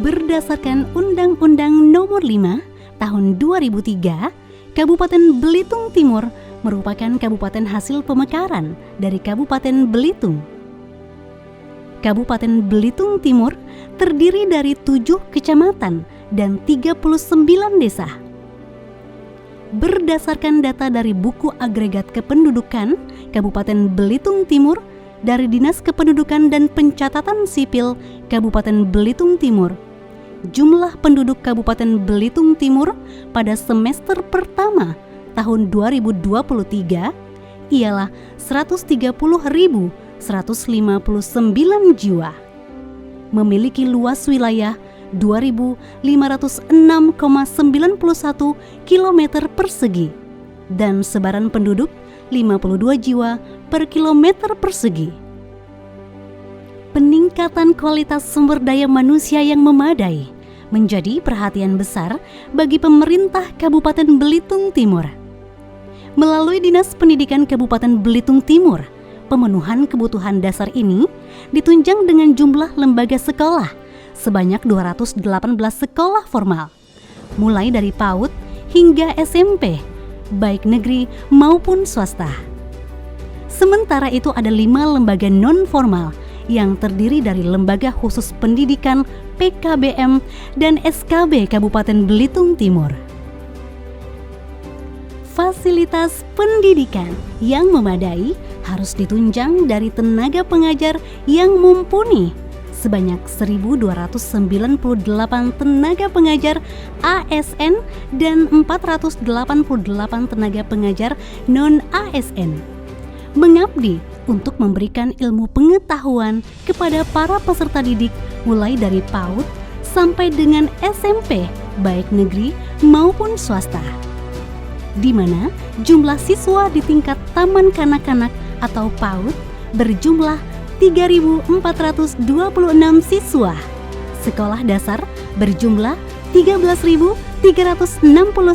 Berdasarkan Undang-Undang Nomor 5 Tahun 2003, Kabupaten Belitung Timur merupakan kabupaten hasil pemekaran dari Kabupaten Belitung. Kabupaten Belitung Timur terdiri dari 7 kecamatan dan 39 desa. Berdasarkan data dari Buku Agregat Kependudukan Kabupaten Belitung Timur dari Dinas Kependudukan dan Pencatatan Sipil Kabupaten Belitung Timur, jumlah penduduk Kabupaten Belitung Timur pada semester pertama tahun 2023 ialah 130.159 jiwa. Memiliki luas wilayah 2.506,91 km persegi dan sebaran penduduk 52 jiwa per kilometer persegi. Peningkatan kualitas sumber daya manusia yang memadai menjadi perhatian besar bagi pemerintah Kabupaten Belitung Timur. Melalui Dinas Pendidikan Kabupaten Belitung Timur, pemenuhan kebutuhan dasar ini ditunjang dengan jumlah lembaga sekolah sebanyak 218 sekolah formal, mulai dari PAUD hingga SMP, baik negeri maupun swasta. Sementara itu ada 5 lembaga non-formal yang terdiri dari Lembaga Khusus Pendidikan PKBM dan SKB Kabupaten Belitung Timur. Fasilitas pendidikan yang memadai harus ditunjang dari tenaga pengajar yang mumpuni sebanyak 1.298 tenaga pengajar ASN dan 488 tenaga pengajar non-ASN. Mengabdi untuk memberikan ilmu pengetahuan kepada para peserta didik mulai dari PAUD sampai dengan SMP, baik negeri maupun swasta, di mana jumlah siswa di tingkat taman kanak-kanak atau PAUD berjumlah 3.426 siswa, sekolah dasar berjumlah 13.360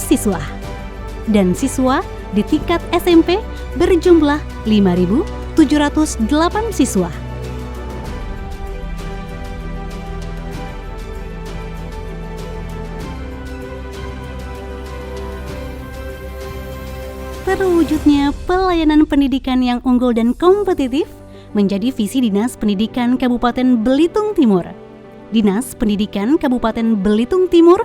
siswa, dan siswa di tingkat SMP berjumlah 5.708 siswa. Terwujudnya pelayanan pendidikan yang unggul dan kompetitif menjadi visi Dinas Pendidikan Kabupaten Belitung Timur. Dinas Pendidikan Kabupaten Belitung Timur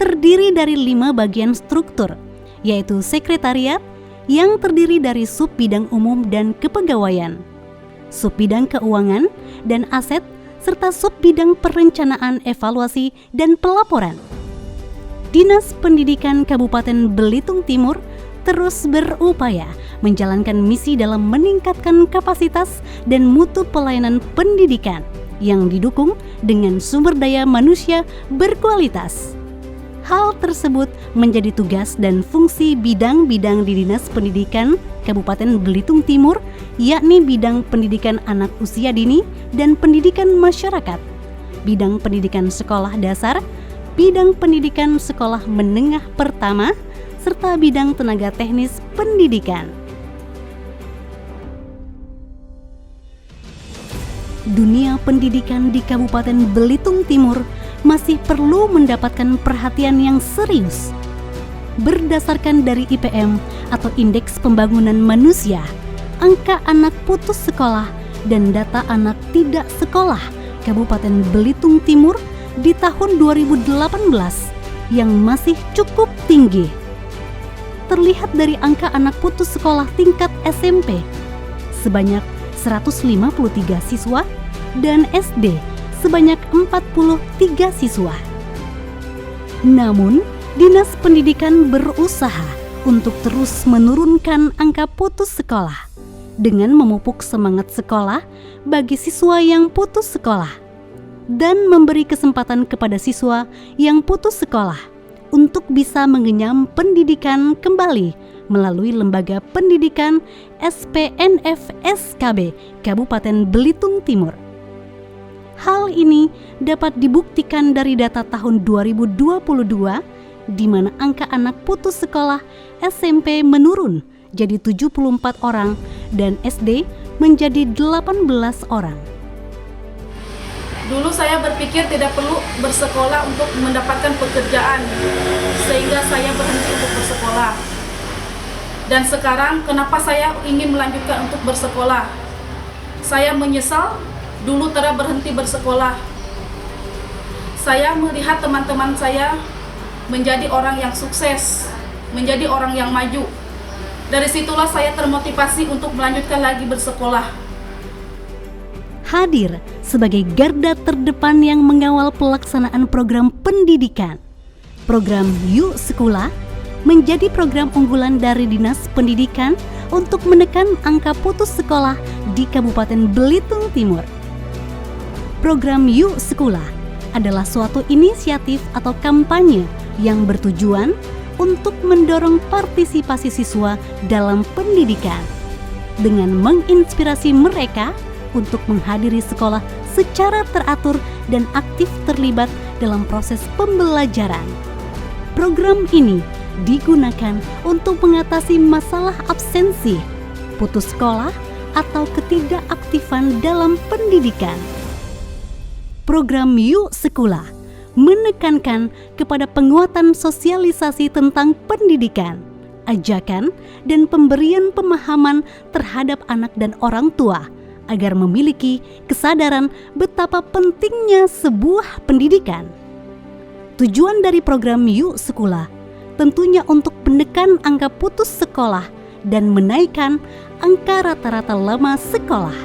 terdiri dari 5 bagian struktur, yaitu sekretariat yang terdiri dari sub-bidang umum dan kepegawaian, sub-bidang keuangan dan aset, serta sub-bidang perencanaan, evaluasi, dan pelaporan. Dinas Pendidikan Kabupaten Belitung Timur terus berupaya menjalankan misi dalam meningkatkan kapasitas dan mutu pelayanan pendidikan yang didukung dengan sumber daya manusia berkualitas. Hal tersebut menjadi tugas dan fungsi bidang-bidang di Dinas Pendidikan Kabupaten Belitung Timur, yakni bidang pendidikan anak usia dini dan pendidikan masyarakat, bidang pendidikan sekolah dasar, bidang pendidikan sekolah menengah pertama, serta bidang tenaga teknis pendidikan. Dunia pendidikan di Kabupaten Belitung Timur masih perlu mendapatkan perhatian yang serius. Berdasarkan dari IPM atau Indeks Pembangunan Manusia, angka anak putus sekolah dan data anak tidak sekolah Kabupaten Belitung Timur di tahun 2018 yang masih cukup tinggi. Terlihat dari angka anak putus sekolah tingkat SMP sebanyak 153 siswa dan SD sebanyak 43 siswa. Namun, Dinas Pendidikan berusaha untuk terus menurunkan angka putus sekolah dengan memupuk semangat sekolah bagi siswa yang putus sekolah dan memberi kesempatan kepada siswa yang putus sekolah untuk bisa mengenyam pendidikan kembali melalui Lembaga Pendidikan SPNF SKB Kabupaten Belitung Timur. Hal ini dapat dibuktikan dari data tahun 2022 di mana angka anak putus sekolah SMP menurun jadi 74 orang dan SD menjadi 18 orang. Dulu saya berpikir tidak perlu bersekolah untuk mendapatkan pekerjaan, sehingga saya berhenti untuk bersekolah. Dan sekarang kenapa saya ingin melanjutkan untuk bersekolah? Saya menyesal dulu telah berhenti bersekolah. Saya melihat teman-teman saya menjadi orang yang sukses, menjadi orang yang maju. Dari situlah saya termotivasi untuk melanjutkan lagi bersekolah. Hadir sebagai garda terdepan yang mengawal pelaksanaan program pendidikan. Program Yuk Sekolah menjadi program unggulan dari Dinas Pendidikan untuk menekan angka putus sekolah di Kabupaten Belitung Timur. Program Yuk Sekolah adalah suatu inisiatif atau kampanye yang bertujuan untuk mendorong partisipasi siswa dalam pendidikan dengan menginspirasi mereka untuk menghadiri sekolah secara teratur dan aktif terlibat dalam proses pembelajaran. Program ini digunakan untuk mengatasi masalah absensi, putus sekolah, atau ketidakaktifan dalam pendidikan. Program Yuk Sekolah menekankan kepada penguatan sosialisasi tentang pendidikan, ajakan, dan pemberian pemahaman terhadap anak dan orang tua agar memiliki kesadaran betapa pentingnya sebuah pendidikan. Tujuan dari program Yuk Sekolah tentunya untuk menekan angka putus sekolah dan menaikkan angka rata-rata lama sekolah.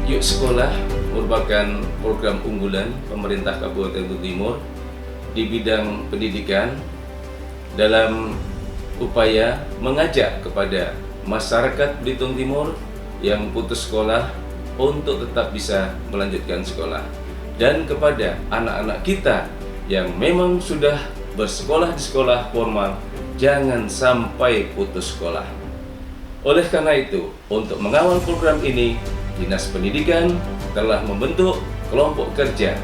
Yuk Sekolah merupakan program unggulan pemerintah Kabupaten Belitung Timur di bidang pendidikan dalam upaya mengajak kepada masyarakat Belitung Timur yang putus sekolah untuk tetap bisa melanjutkan sekolah, dan kepada anak-anak kita yang memang sudah bersekolah di sekolah formal jangan sampai putus sekolah. Oleh karena itu, untuk mengawal program ini, Dinas Pendidikan telah membentuk kelompok kerja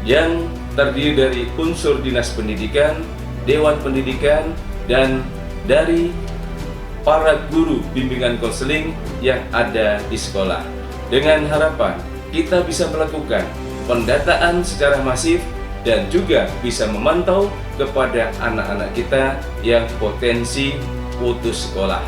yang terdiri dari unsur Dinas Pendidikan, Dewan Pendidikan, dan dari para guru bimbingan konseling yang ada di sekolah, dengan harapan kita bisa melakukan pendataan secara masif dan juga bisa memantau kepada anak-anak kita yang potensi putus sekolah.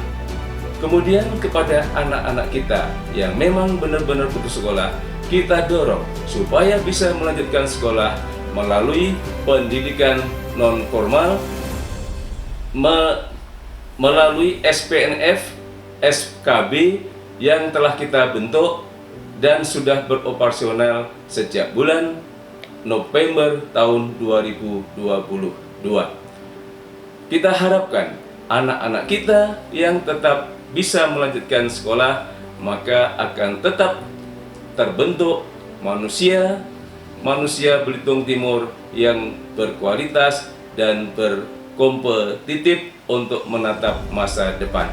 Kemudian kepada anak-anak kita yang memang benar-benar putus sekolah, kita dorong supaya bisa melanjutkan sekolah melalui pendidikan non-formal, melalui SPNF, SKB yang telah kita bentuk dan sudah beroperasional sejak bulan November tahun 2022. Kita harapkan anak-anak kita yang tetap bisa melanjutkan sekolah, maka akan tetap terbentuk manusia Belitung Timur yang berkualitas dan berkompetitif untuk menatap masa depan.